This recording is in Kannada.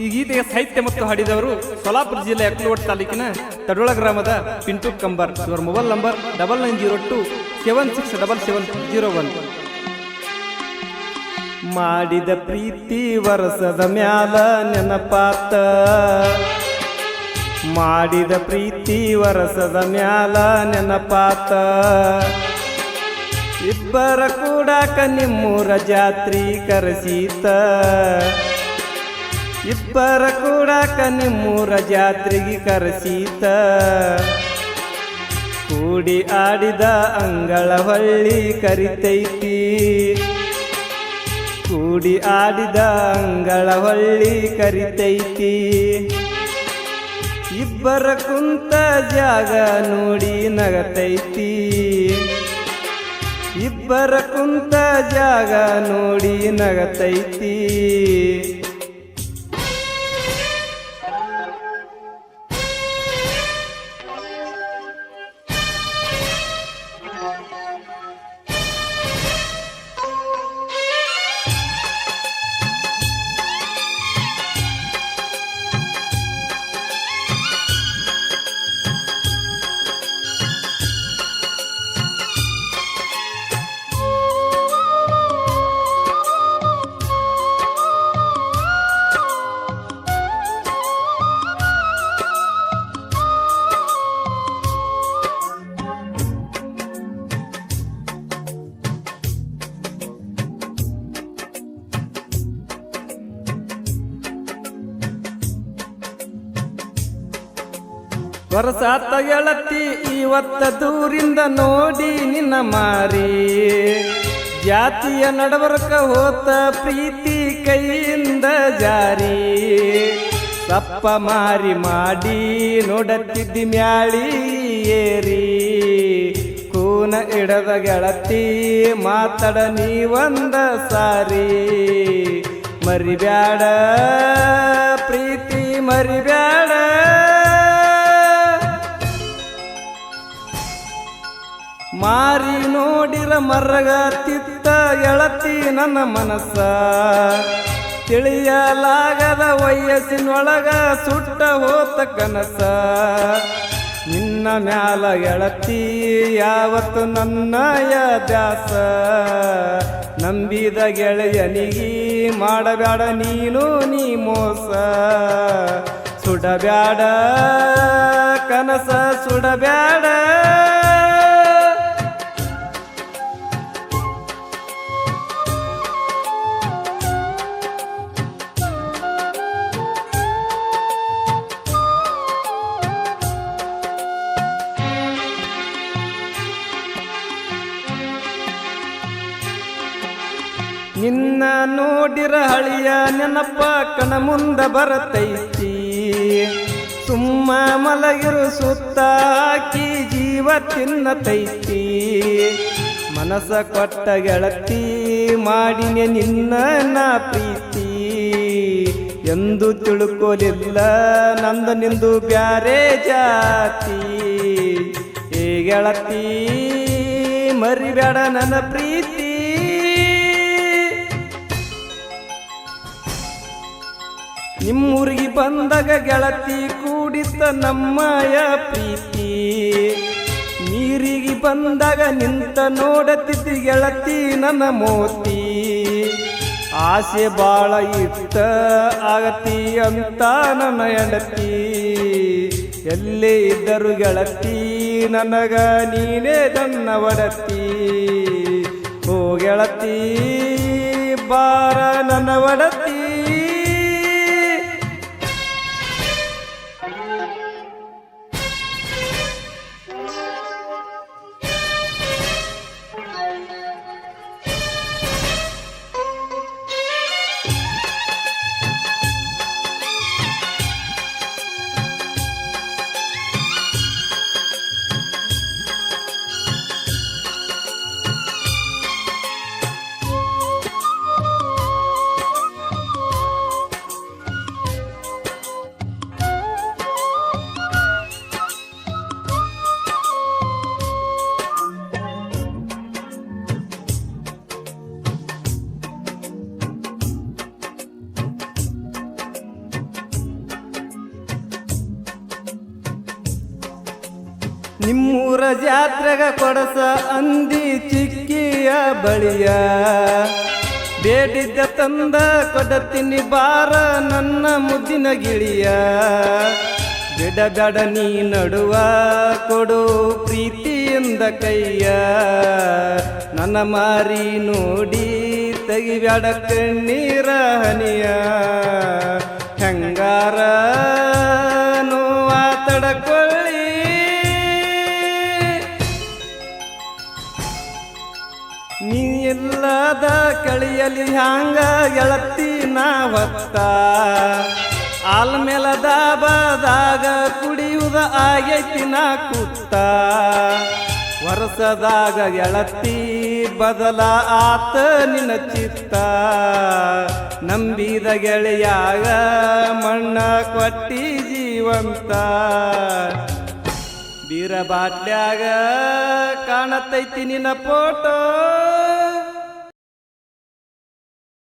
ಈ ಗೀತೆಯ ಸಾಹಿತ್ಯ ಮತ್ತು ಹಾಡಿದವರು ಸೋಲಾಪುರ ಜಿಲ್ಲೆ ಅಕ್ಕಲಕೋಟೆ ತಾಲೂಕಿನ ತಡೋಳ ಗ್ರಾಮದ ಪಿಂಟು ಕಂಬರ್. ಇವರ ಮೊಬೈಲ್ ನಂಬರ್ 9902767701. ಮಾಡಿದ ಪ್ರೀತಿ ವರ್ಷದ ಮ್ಯಾಲ ನೆನಪಾತ, ಮಾಡಿದ ಪ್ರೀತಿ ವರ್ಷದ ಮ್ಯಾಲ ನೆನಪಾತ, ಇಬ್ಬರ ಕೂಡಾಕ ನಿಮ್ಮೂರ ಜಾತ್ರಿ ಕರೆಸೀತ, ಇಬ್ಬರ ಕೂಡಾಕ ನಿಮ್ಮೂರ ಜಾತ್ರೆಗೆ ಕರೆಸೀತ, ಕೂಡಿ ಆಡಿದ ಅಂಗಳ ಹೊಳ್ಳಿ ಕರಿತೈತಿ, ಕೂಡಿ ಆಡಿದ ಅಂಗಳ ಹೊಳ್ಳಿ ಕರಿತೈತಿ, ಇಬ್ಬರ ಕುಂತ ಜಾಗ ನೋಡಿ ನಗತೈತಿ, ಇಬ್ಬರ ಕುಂತ ಜಾಗ ನೋಡಿ ನಗತೈತಿ. ವರಸಾತ ಗೆಳತಿ ಇವತ್ತ ದೂರಿಂದ ನೋಡಿ ನಿನ್ನ ಮಾರಿ, ಜಾತಿಯ ನಡವರ್ಕ ಹೋತ ಪ್ರೀತಿ ಕೈಯಿಂದ ಜಾರಿ, ಸಪ್ಪ ಮಾರಿ ಮಾಡಿ ನೋಡತ್ತಿದ್ದಿ ಮ್ಯಾಳಿ ಏರಿ, ಕೂನ ಇಡದ ಗೆಳತಿ ಮಾತಾಡ ನೀವಂದ ಸಾರಿ, ಮರಿಬ್ಯಾಡ ಪ್ರೀತಿ ಮರಿಬ್ಯಾಡ, ಮಾರಿ ನೋಡಿರ ಮರಗ ತಿತ್ತ ಗೆಳತಿ ನನ್ನ ಮನಸ್ಸ, ತಿಳಿಯಲಾಗದ ವಯಸ್ಸಿನೊಳಗ ಸುಟ್ಟ ಹೋತ ಕನಸ, ನಿನ್ನ ಮ್ಯಾಲ ಗೆಳತಿ ಯಾವತ್ತು ನನ್ನಯ ದ್ಯಾಸ, ನಂಬಿದ ಗೆಳೆಯನಿಗಿ ಮಾಡಬ್ಯಾಡ ನೀನು ನೀ ಮೋಸ, ಸುಡಬ್ಯಾಡ ಕನಸ ಸುಡಬ್ಯಾಡ, ನಿನ್ನ ನೋಡಿರ ಹಳಿಯ ನೆನಪ ಕಣ ಮುಂದ ಬರತೈತಿ, ಸುಮ್ಮ ಮಲಗಿರು ಸುತ್ತ ಹಾಕಿ ಜೀವ ತಿನ್ನತೈತಿ, ಮನಸ ಕೊಟ್ಟ ಗೆಳತಿ ಮಾಡಿನೆ ನಿನ್ನ ನಾ ಪ್ರೀತಿ, ಎಂದು ತಿಳ್ಕೊಲಿಲ್ಲ ನಂದ ನಿಂದು ಬ್ಯಾರೆ ಜಾತಿ, ಏ ಗೆಳತಿ ಮರಿಬೇಡ ನನ್ನ ಪ್ರೀತಿ, ನಿಮ್ಮೂರಿಗೆ ಬಂದಾಗ ಗೆಳತಿ ಕೂಡಿತ ನಮ್ಮಯ ಪ್ರೀತಿ, ನೀರಿಗೆ ಬಂದಾಗ ನಿಂತ ನೋಡತಿದ್ದಿ ಗೆಳತಿ ನನ್ನ ಮೋತಿ, ಆಸೆ ಬಾಳ ಇತ್ತ ಆಗತಿ ಅಂತ ನನ್ನ ಹೆಂಡತಿ, ಎಲ್ಲೇ ಇದ್ದರು ಗೆಳತಿ ನನಗ ನೀನೇ ನನ್ನ ಒಡತಿ, ಓ ಗೆಳತಿ ಬಾರ ನನ್ನ ಒಡತಿ. ನಿಮ್ಮೂರ ಜಾತ್ರೆಗ ಕೊಡಸ ಅಂದಿ ಚಿಕ್ಕಿಯ ಬಳಿಯ ಬೇಡಿದ್ದ ತಂದ ಕೊಡತೀನಿ ಬಾರ ನನ್ನ ಮುದ್ದಿನ ಗಿಳಿಯ ಬಿಡಬೇಡ ನೀ ನಡುವ ಕೊಡು ಪ್ರೀತಿಯಿಂದ ಕೈಯ ನನ್ನ ಮಾರಿ ನೋಡಿ ತೆಗಿಬ್ಯಾಡ ಕಣ್ಣೀರ ಹನಿಯ ಹೆಂಗಾರ ನೋವ ತಡಕೊಳ್ಳಿ ನೀ ಇಲ್ಲದ ಕಳಿಯಲಿ ಹ್ಯಾಂಗ ಗೆಳತಿ ನಾ ಹೊತ್ತ ಆಲ್ಮೇಲದ ಬಾದಾಗ ಕುಡಿಯುವುದ ಆಗೈತಿ ನಾ ಕೂತ ವರ್ಷದಾಗ ಗೆಳತಿ ಬದಲ ಆತ ನಿನ್ನ ಚಿತ್ತ ನಂಬಿದ ಗೆಳೆಯಾಗ ಮಣ್ಣ ಕೊಟ್ಟಿ ಜೀವಂತ ಬೀರ ಬಾಟ್ಲ್ಯಾಗ ಕಾಣತೈತಿ ನಿನ್ನ ಫೋಟೋ